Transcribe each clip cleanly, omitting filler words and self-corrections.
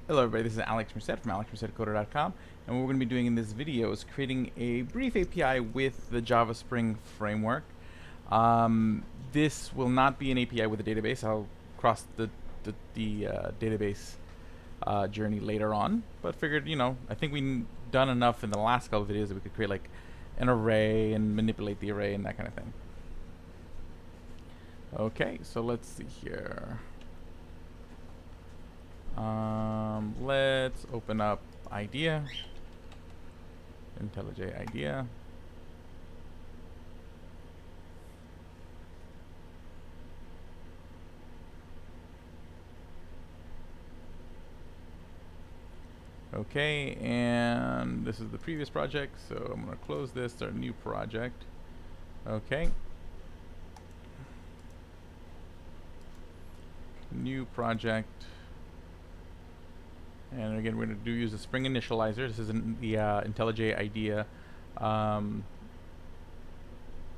Hello everybody, this is Alex Merced from alexmercedcoder.com, and what we're going to be doing in this video is creating a brief API with the Java Spring framework. This will not be an API with a database. I'll cross the database journey later on, but figured, I think we've done enough in the last couple of videos that we could create like an array and manipulate the array and that kind of thing. Okay, so let's see here. Let's open up IDEA, IntelliJ IDEA. Okay, and this is the previous project, so I'm going to close this, start a new project. Okay. New project. And again, we're going to use a Spring initializer. This is in the IntelliJ IDEA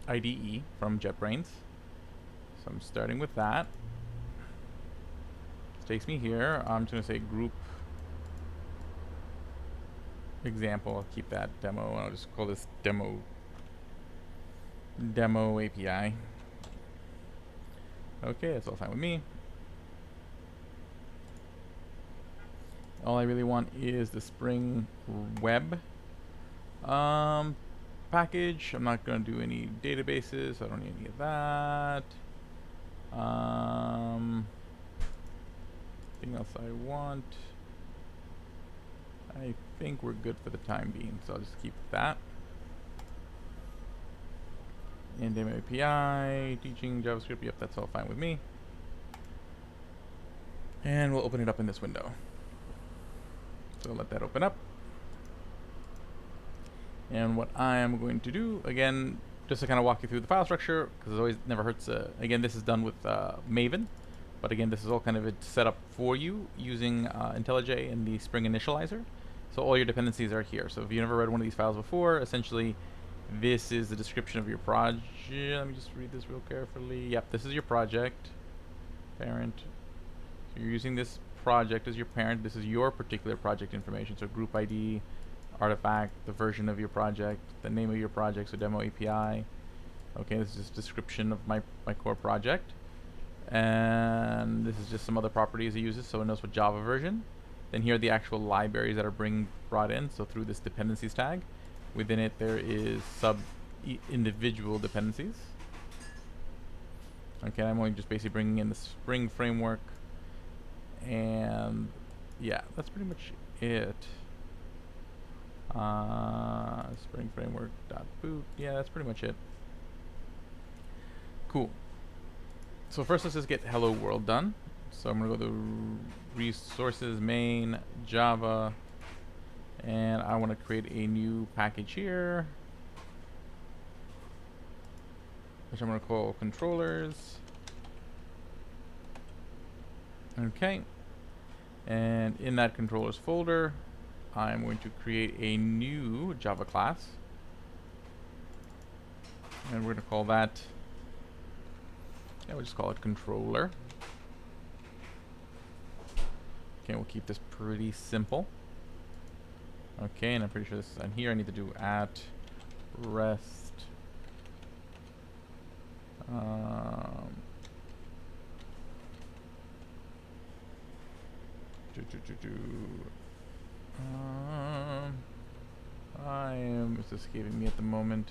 IDE from JetBrains. So I'm starting with that. This takes me here. I'm just going to say group example. I'll keep that demo. I'll just call this demo API. Okay, that's all fine with me. All I really want is the Spring web package. I'm not going to do any databases. I don't need any of that. Anything else I want? I think we're good for the time being, so I'll just keep that. And demo API, teaching JavaScript. Yep, that's all fine with me. And we'll open it up in this window. So let that open up. And what I am going to do, again, just to kind of walk you through the file structure, because it always never hurts. Again, this is done with Maven, but again, this is all kind of set up for you using IntelliJ and the Spring initializer. So all your dependencies are here. So if you've never read one of these files before, essentially, this is the description of your project. Let me just read this real carefully. Yep, this is your project, parent. So you're using this project as your parent. This is your particular project information, so group ID, artifact, the version of your project, the name of your project, so demo API. Okay, this is just description of my core project, and this is just some other properties it uses, so it knows what Java version. Then here are the actual libraries that are brought in, so through this dependencies tag. Within it there is individual dependencies. Okay, I'm only just basically bringing in the Spring framework. And yeah, that's pretty much it. Spring framework .boot. Yeah, that's pretty much it. Cool. So first, let's just get hello world done. So I'm gonna go to resources, main, Java, and I want to create a new package here, which I'm gonna call controllers. Okay, and in that controllers folder, I'm going to create a new Java class, and we're going to call that, we'll just call it controller. Okay, we'll keep this pretty simple. Okay, and I'm pretty sure this is on here. I need to do at rest it's escaping me at the moment.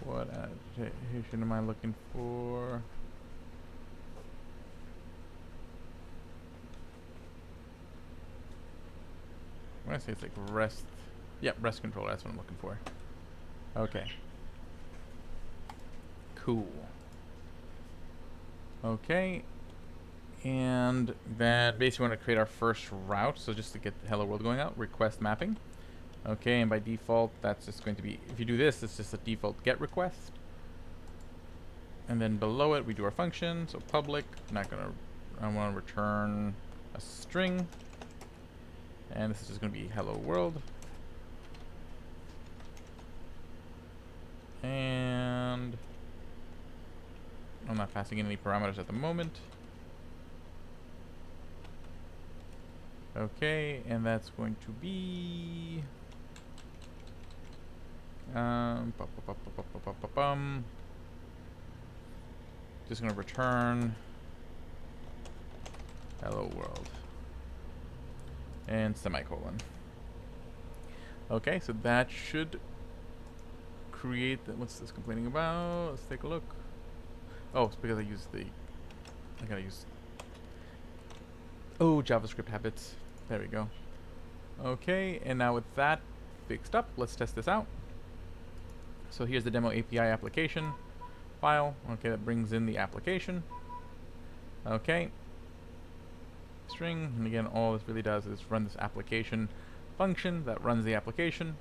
What adaptation am I looking for? I'm gonna say it's like rest. Yep, rest controller, that's what I'm looking for. Okay. Cool. Okay, and then basically we want to create our first route. So just to get the hello world going out, request mapping. Okay, and by default, that's just going to be, if you do this, it's just a default get request. And then below it, we do our function. So public, I want to return a string. And this is just going to be hello world. And I'm not passing in any parameters at the moment. Okay, and that's going to be just gonna return hello world and semicolon. Okay, so that should create the, what's this complaining about? Let's take a look. Oh, it's because I used the, I gotta use, oh, JavaScript habits. There we go. Okay, and now with that fixed up, let's test this out. So here's the demo API application file. Okay, that brings in the application. Okay. String, and again, all this really does is run this application function that runs the application.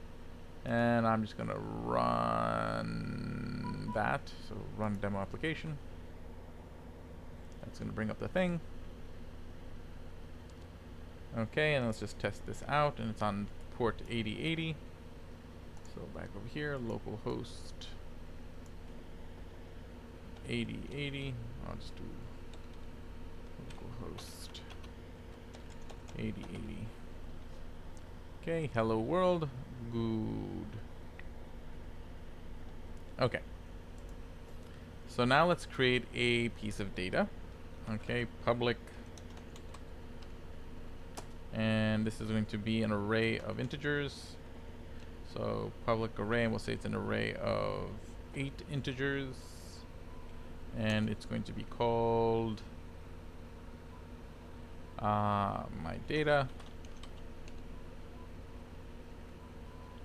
And I'm just gonna run that. So run demo application. That's gonna bring up the thing. Okay, and let's just test this out, and it's on port 8080. So back over here, localhost 8080. I'll just do localhost 8080. Okay, hello world. Good. Okay. So now let's create a piece of data. Okay, public. And this is going to be an array of integers. So public array, and we'll say it's an array of 8 integers. And it's going to be called my data.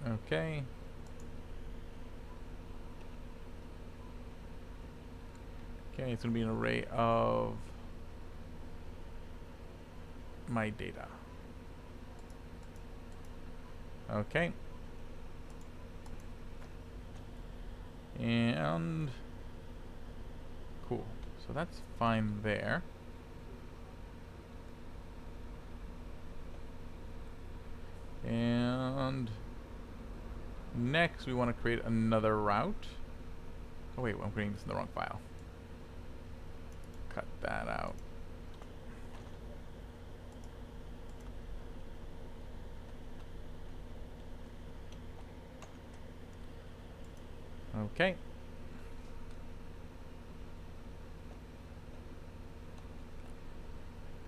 Okay. Okay, it's going to be an array of my data. Okay. And cool. So that's fine there. And next we want to create another route. Oh wait, I'm creating this in the wrong file. Cut that out. Okay.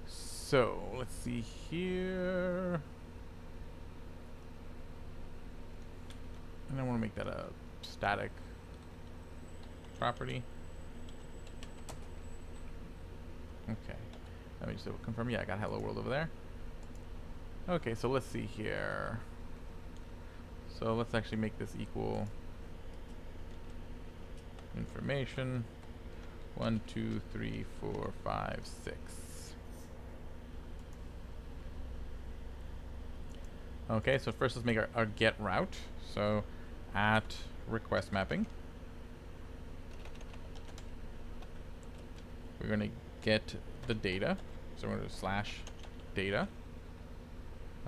So let's see here. And I want to make that a static property. Okay. Let me just confirm. Yeah, I got hello world over there. Okay, so let's see here. So let's actually make this equal information 1, 2, 3, 4, 5, 6. Okay, so first let's make our get route. So at request mapping, we're going to get the data. So we're going to slash data.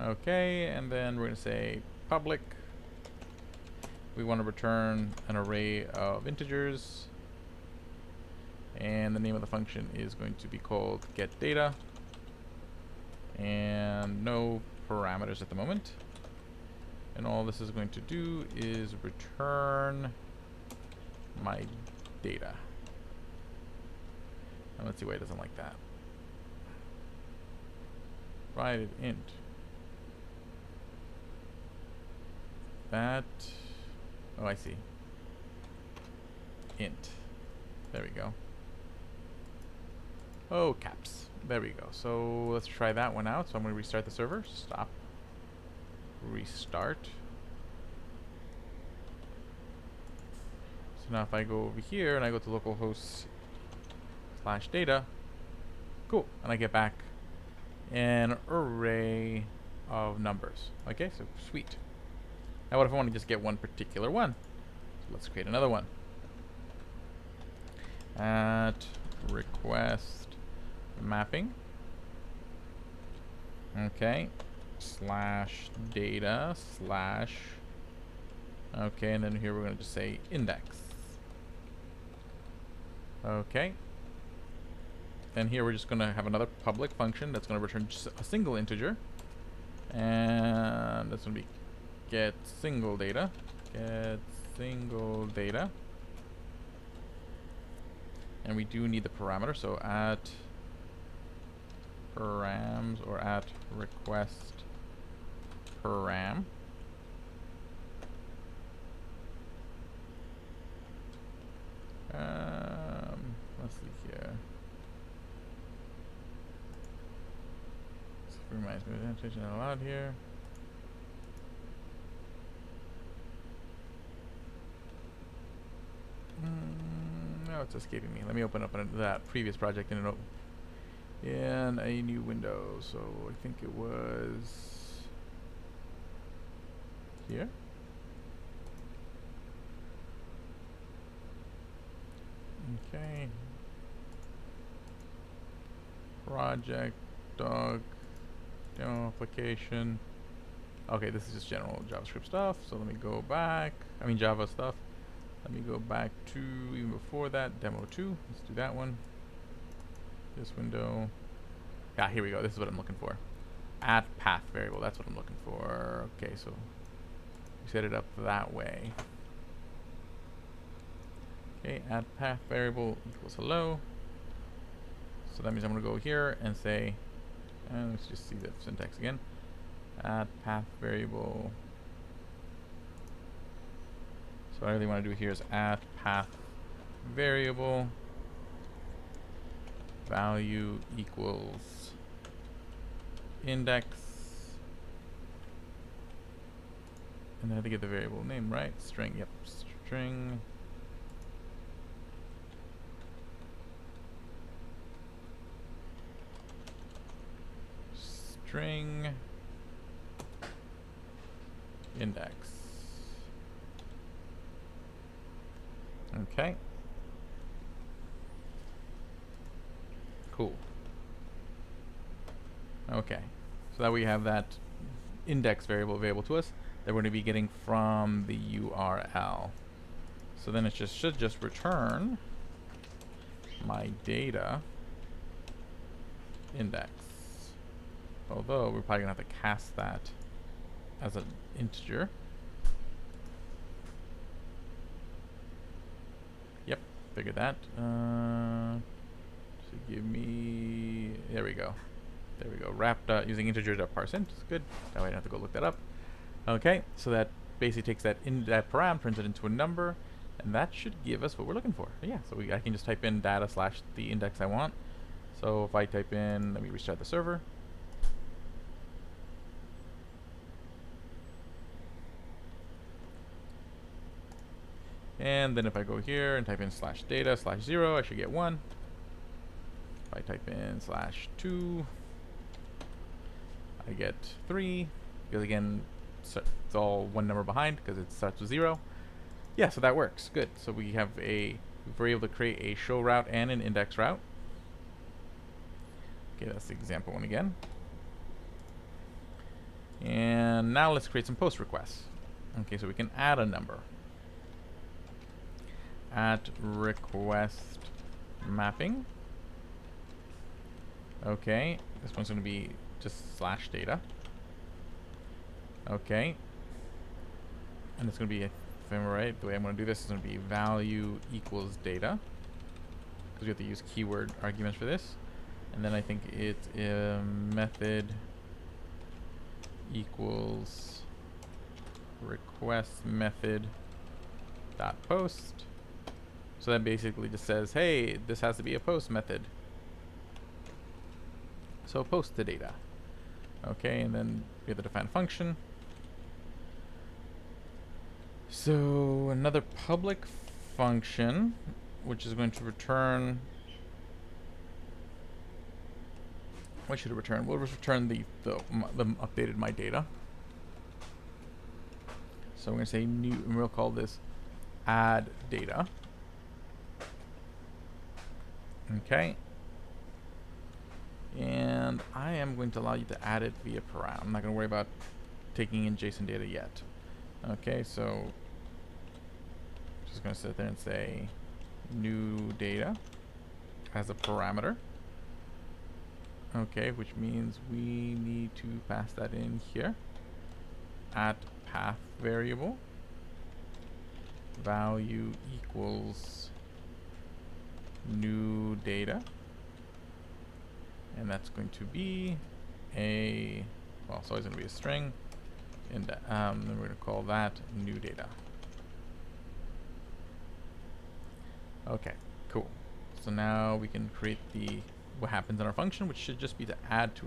Okay, and then we're going to say public. We want to return an array of integers, and the name of the function is going to be called getData, and no parameters at the moment. And all this is going to do is return my data. And let's see why it doesn't like that. Provided int. That. Oh, I see. Int. There we go. Oh, caps. There we go. So let's try that one out. So I'm going to restart the server. Stop. Restart. So now if I go over here and I go to localhost /data, cool. And I get back an array of numbers. Okay, so sweet. Now what if I want to just get one particular one? So let's create another one. At request mapping. Okay. /data/ okay, and then here we're going to just say index. Okay. And here we're just going to have another public function that's going to return just a single integer. And that's going to be get single data. Get single data. And we do need the parameter, so at params or at request param. Let's see here. This reminds me of annotation out loud here. No, it's escaping me. Let me open up that previous project in a new window. So I think it was here. Okay. Project dog demo application. Okay, this is just general JavaScript stuff. So let me go back. I mean Java stuff. Let me go back to even before that, demo 2. Let's do that one. This window. Yeah, here we go. This is what I'm looking for. Add path variable. That's what I'm looking for. Okay, so we set it up that way. Okay, add path variable equals hello. So that means I'm going to go here and say, and let's just see the syntax again. Add path variable. So what I really want to do here is add path variable value equals index. And then I have to get the variable name right. String, yep, string. String index. Okay. Cool. Okay. So that we have that index variable available to us that we're going to be getting from the URL. So then it should just return my data index. Although we're probably going to have to cast that as an integer. Yep, figured that. So give me, there we go. There we go. Wrapped using integer.parseInt. It's good. That way I don't have to go look that up. Okay, so that basically takes that param, turns it into a number, and that should give us what we're looking for. Yeah, so I can just type in data / the index I want. So if I type in, let me restart the server. And then if I go here and type in /data /0, I should get 1. If I type in /2, I get 3. Because again, it's all one number behind because it starts with 0. Yeah, so that works. Good. So we we're able to create a show route and an index route. Okay, that's the example one again. And now let's create some post requests. Okay, so we can add a number. At request mapping. Okay, this one's going to be just /data. Okay, and it's going to be, if I'm right, the way I'm going to do this is going to be value equals data, because we have to use keyword arguments for this. And then I think it's method equals request method dot post. So that basically just says, hey, this has to be a post method. So post the data. Okay, and then we have the define function. So another public function, which is going to return. What should it return? We'll return the updated my data. So we're going to say new, and we'll call this add data. Okay. And I am going to allow you to add it via param. I'm not going to worry about taking in JSON data yet. Okay, so just going to sit there and say new data as a parameter. Okay, which means we need to pass that in here at path variable value equals new data, and that's going to be a, well, it's always going to be a string, and then we're going to call that new data. Okay, cool. So now we can create the what happens in our function, which should just be to add to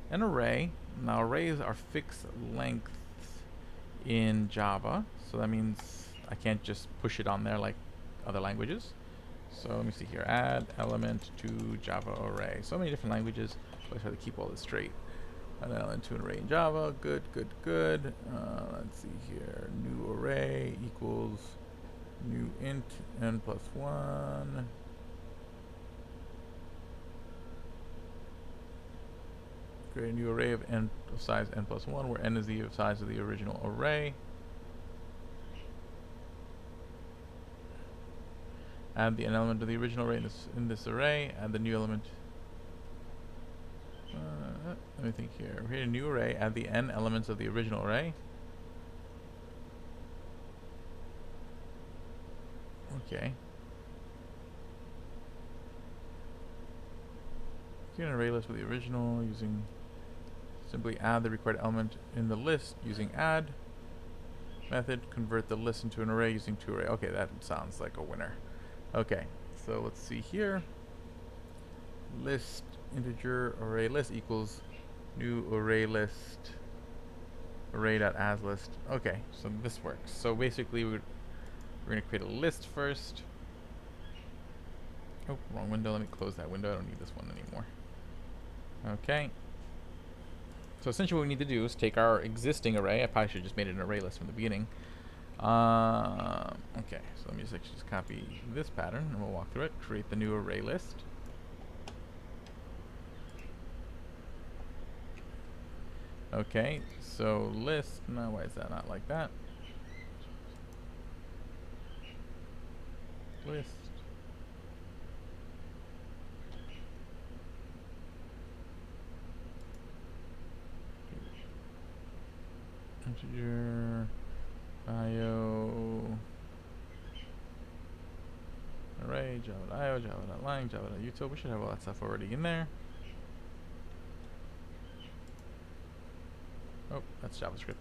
an array. Now arrays are fixed length in Java, so that means I can't just push it on there like other languages. So let me see here, add element to Java array. So many different languages, so I try to keep all this straight. Add element to an array in Java, good, good, good. Let's see here, new array equals new int n plus 1. Create a new array of n of size n plus 1, where n is the size of the original array. Add the n element of the original array in this array. Add the new element. Let me think here. Create a new array. Add the n elements of the original array. Okay. Create an array list with the original using. Simply add the required element in the list using add method. Convert the list into an array using toArray. Okay, that sounds like a winner. Okay, so let's see here. List integer array list equals new array list array.asList. Okay, so this works. So basically we're going to create a list first. Oh, wrong window. Let me close that window. I don't need this one anymore. Okay. So essentially what we need to do is take our existing array. I probably should have just made it an array list from the beginning. Okay, so let me just actually just copy this pattern and we'll walk through it. Create the new array list. Okay, so list, now why is that not like that? List. Integer, bio, array, java.io, java.line, java.util. We should have all that stuff already in there. Oh, that's JavaScript.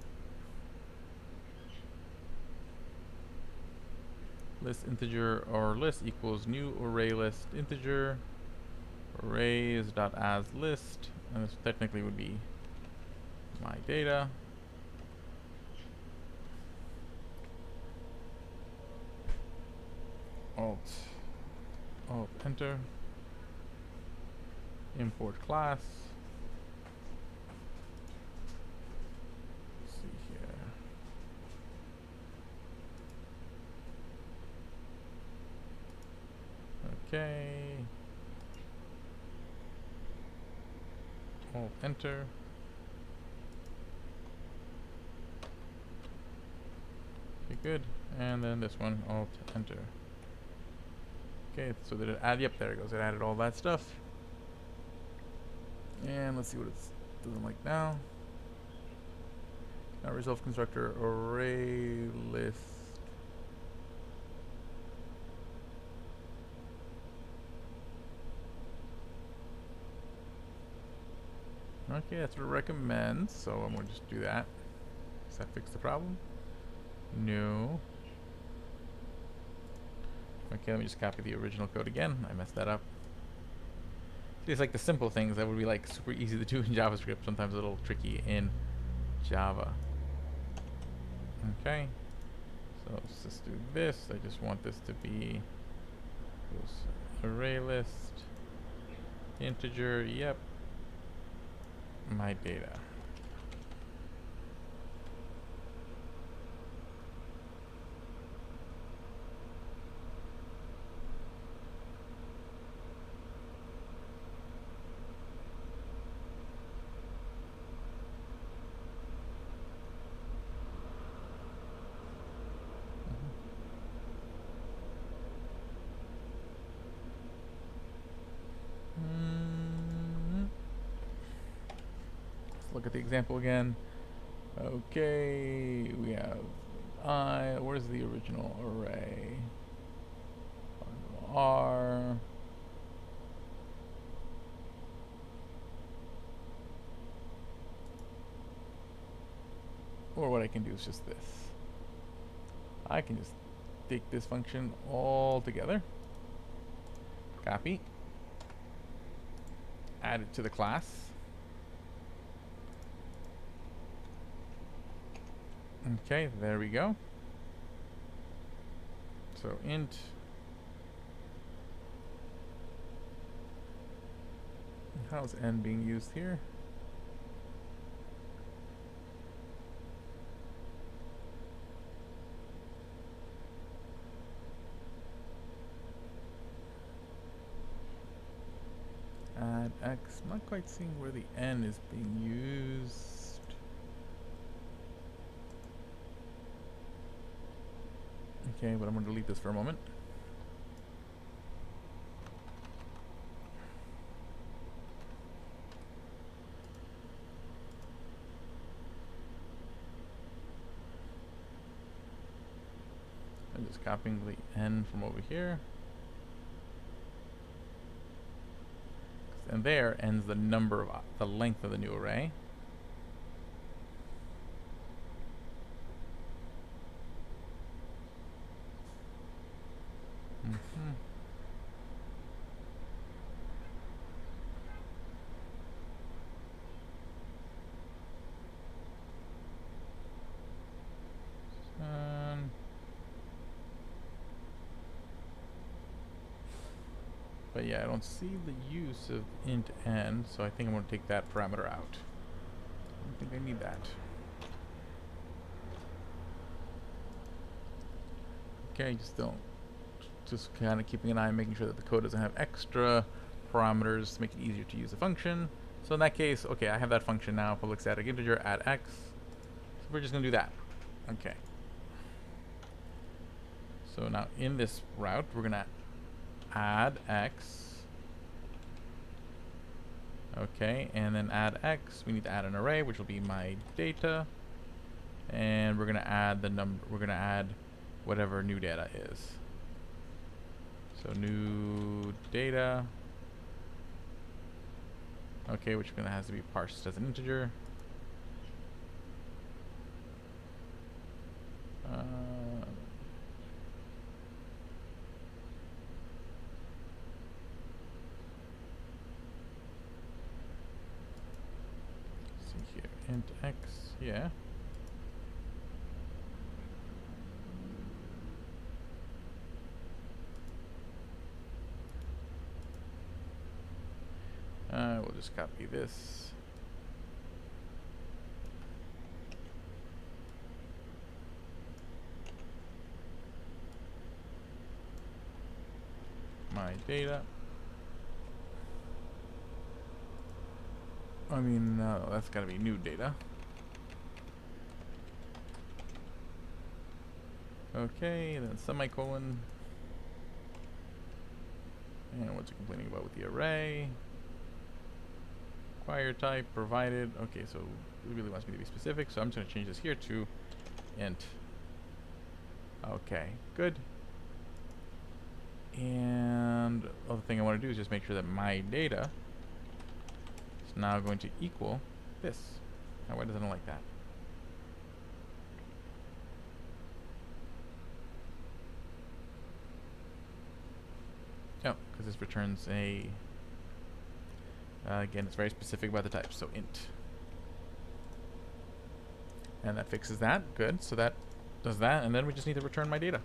List integer or list equals new array list integer arrays.asList, and this technically would be my data. Alt enter, import class. Let's see here. Okay. Alt enter. Okay, good. And then this one, alt enter. Okay, so did it add? Yep, there it goes. It added all that stuff. And let's see what it doesn't like now. Now resolve constructor array list. Okay, that's what it recommends. So I'm going to just do that. Does that fix the problem? No. Okay, let me just copy the original code again. I messed that up. See, it's like the simple things that would be like super easy to do in JavaScript, sometimes a little tricky in Java. Okay, so let's just do this. I just want this to be array list, integer, yep, my data. look at the example again. Okay, we have where's the original array? R. Or what I can do is just this. I can just take this function all together, copy, add it to the class. Okay, there we go. So int how's n being used here? Add x. I'm not quite seeing where the n is being used. Okay, but I'm going to delete this for a moment. I'm just copying the n from over here. And there ends the number of the length of the new array. But yeah, I don't see the use of int n, so I think I'm going to take that parameter out. I don't think I need that. Okay, just kind of keeping an eye, making sure that the code doesn't have extra parameters to make it easier to use the function. So in that case, okay, I have that function now, public static integer add x. So we're just going to do that. Okay. So now in this route, we're going to add x. Okay, and then add x. We need to add an array, which will be my data, and we're gonna add the number. We're gonna add whatever new data is. So new data. Okay, which gonna has to be parsed as an integer. Int x, yeah. We'll just copy this. My data. I mean, that's gotta be new data. Okay, then semicolon. And what's it complaining about with the array? Require type provided. Okay, so it really wants me to be specific, so I'm just gonna change this here to int. Okay, good. And the other thing I want to do is just make sure that my data is now going to equal this. Now, why doesn't it like that? Oh, because this returns a... again, it's very specific about the type, so int. And that fixes that. Good. So that does that, and then we just need to return my data.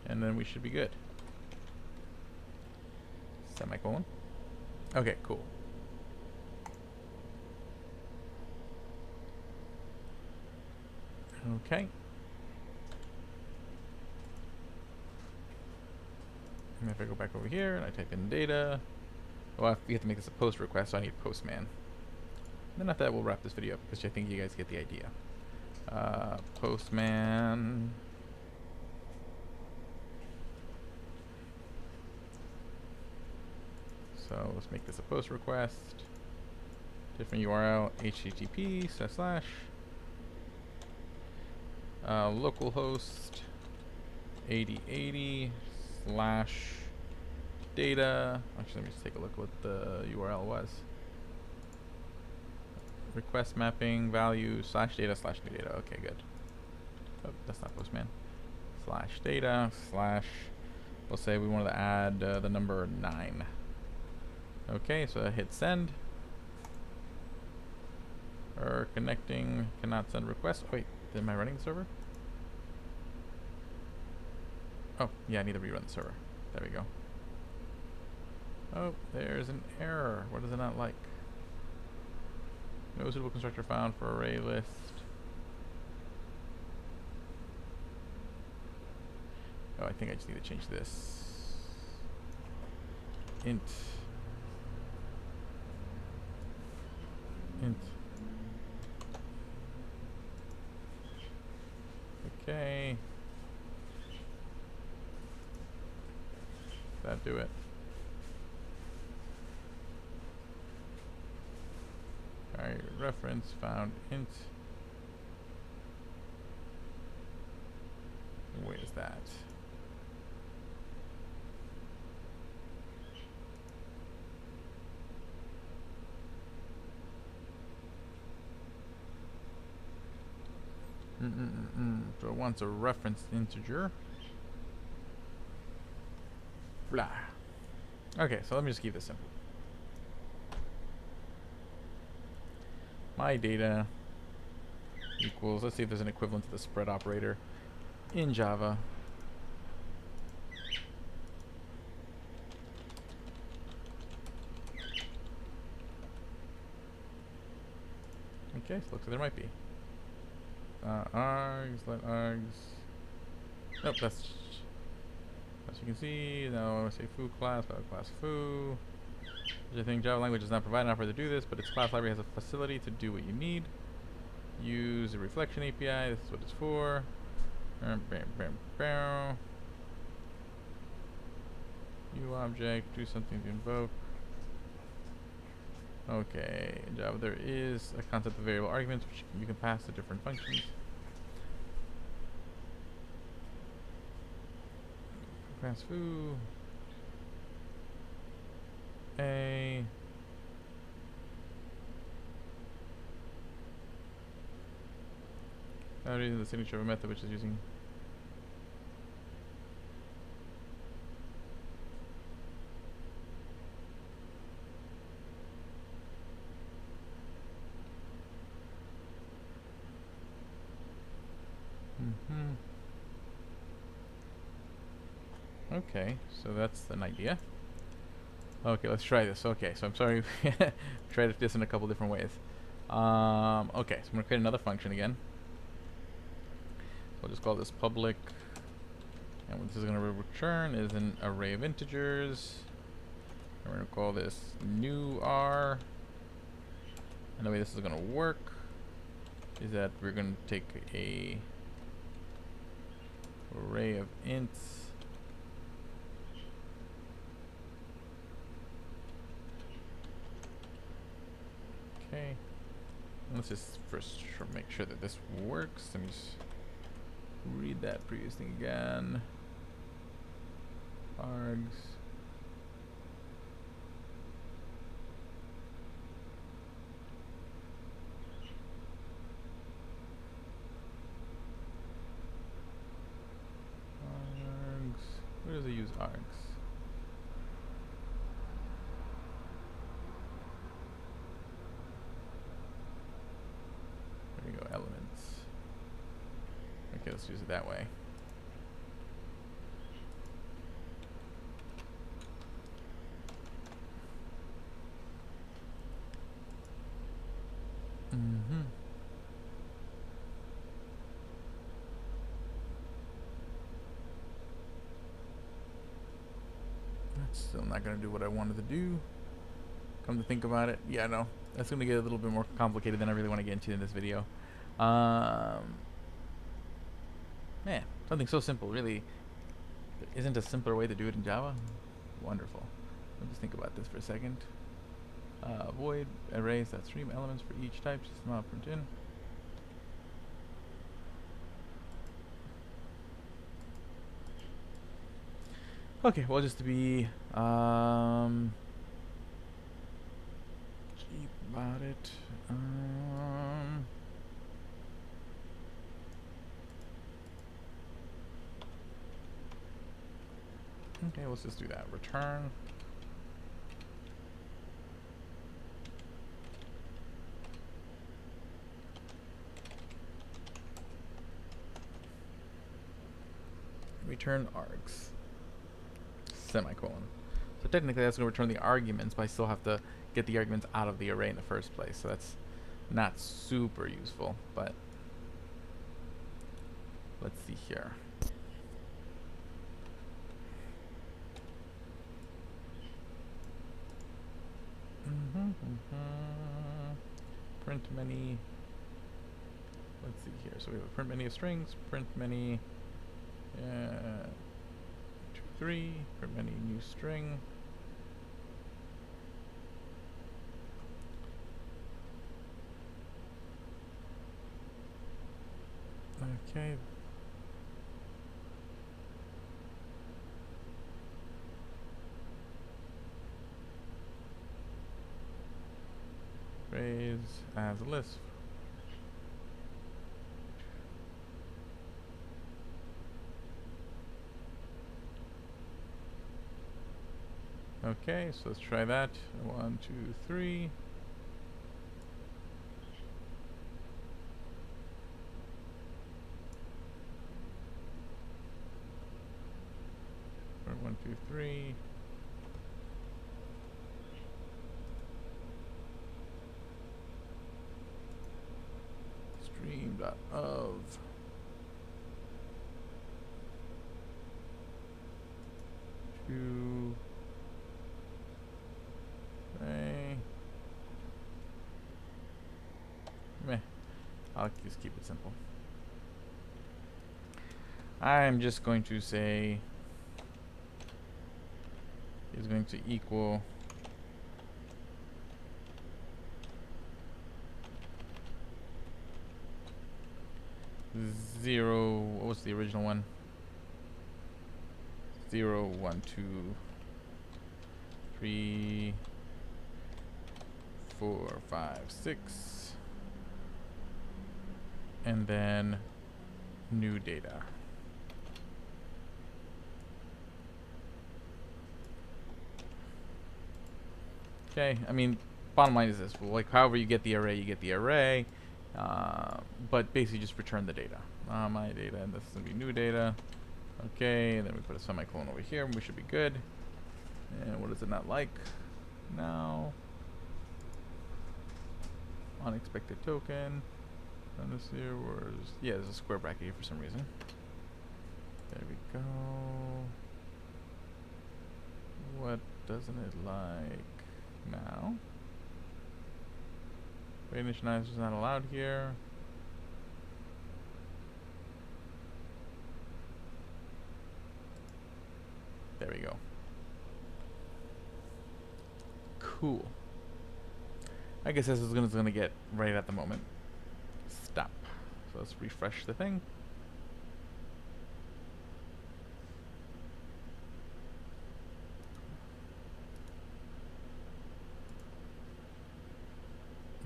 And then we should be good. Semicolon. Okay, cool. Okay. And if I go back over here and I type in data, well, we have to make this a post request, so I need postman. And then after that, we'll wrap this video up because I think you guys get the idea. Postman. So let's make this a post request. different URL, http slash localhost 8080 slash data. Actually, let me just take a look what the URL was. Request mapping value slash data slash new data. Okay, good. Oh, that's not Postman. Slash data slash. We'll say we wanted to add the number 9. Okay, so I hit send. Or connecting, cannot send request. Oh, wait, am I running the server? Oh, yeah, I need to rerun the server. There we go. Oh, there's an error. What does it not like? No suitable constructor found for array list. Oh, I think I just need to change this. Int. Okay. That do it. Alright, reference found int. Where is that? So it wants a reference integer. Blah. Okay, so let me just keep this simple. My data equals, let's see if there's an equivalent to the spread operator in Java. Okay, so looks like there might be. Args, let args. Nope, that's, as you can see, now I want to say foo class, class foo. I think Java language does not provide an operator to do this, but its class library has a facility to do what you need. Use a reflection API, this is what it's for. New object, do something to invoke. Okay, in Java there is a concept of variable arguments which you can pass to different functions. Class foo. A. That is the signature of a method which is using. Okay, so that's an idea. Okay, let's try this. Okay, so I'm sorry, tried this in a couple different ways. Okay, so I'm gonna create another function again. We'll just call this public, and what this is gonna return is an array of integers. And we're gonna call this new R. And the way this is gonna work is that we're gonna take a array of ints. Okay, let's just first make sure that this works. Let me just read that previous thing again. Args. Args. Where does it use args? There we go, elements. Okay, let's use it that way. That's still not going to do what I wanted to do. Come to think about it, yeah, no, that's going to get a little bit more complicated than I really want to get into in this video. Man, something so simple, really. There isn't a simpler way to do it in Java? Wonderful. Let me just think about this for a second. Void arrays that stream elements for each type system out print in. Okay, well, just to be cheap about it. Okay, let's just do that. Return. Return args. Semicolon. So technically that's going to return the arguments, but I still have to get the arguments out of the array in the first place. So that's not super useful, but let's see here. Print many. Let's see here. So we have a print many of strings, print many 2, 3, print many new string. Okay. Phrase as a list. Okay, so let's try that. 1, 2, 3. Or 1, 2, 3. Stream dot of. Two. Meh. I'll just keep it simple. I'm just going to say is going to equal zero. What was the original one? 0, 1, 2, 3, 4, 5, 6, and then new data. Okay, I mean, bottom line is this: well, like, however you get the array, you get the array, but basically just return the data. My data, and this is gonna be new data. Okay, and then we put a semicolon over here, and we should be good. And what is it not like? Now, unexpected token. And this here was, yeah, there's a square bracket here for some reason. There we go. What doesn't it like now? Rate initializer is not allowed here. There we go. Cool. I guess this is gonna get right at the moment. Stop. So let's refresh the thing.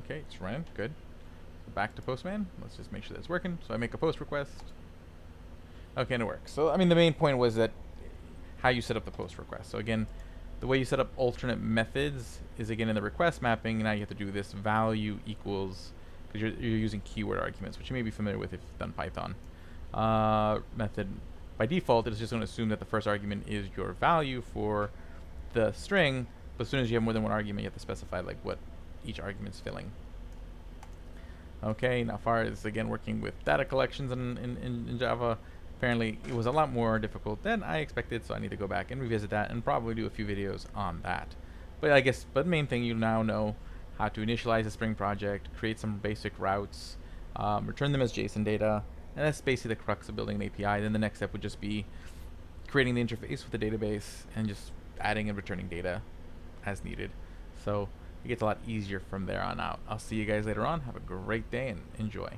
Okay, it's running. Good. Back to Postman. Let's just make sure that's working. So I make a post request. Okay, and it works. So I mean, the main point was that how you set up the post request. So again, the way you set up alternate methods is again in the request mapping. Now you have to do this value equals, because you're using keyword arguments, which you may be familiar with if you've done Python. Method by default it is just going to assume that the first argument is your value for the string, but as soon as you have more than one argument, you have to specify like what each argument is filling. Okay, now as far as again working with data collections in Java, apparently it was a lot more difficult than I expected, so I need to go back and revisit that and probably do a few videos on that. But I guess, the main thing, you now know how to initialize a Spring project, create some basic routes, return them as JSON data, and that's basically the crux of building an API. Then the next step would just be creating the interface with the database and just adding and returning data as needed. So it gets a lot easier from there on out. I'll see you guys later on. Have a great day and enjoy.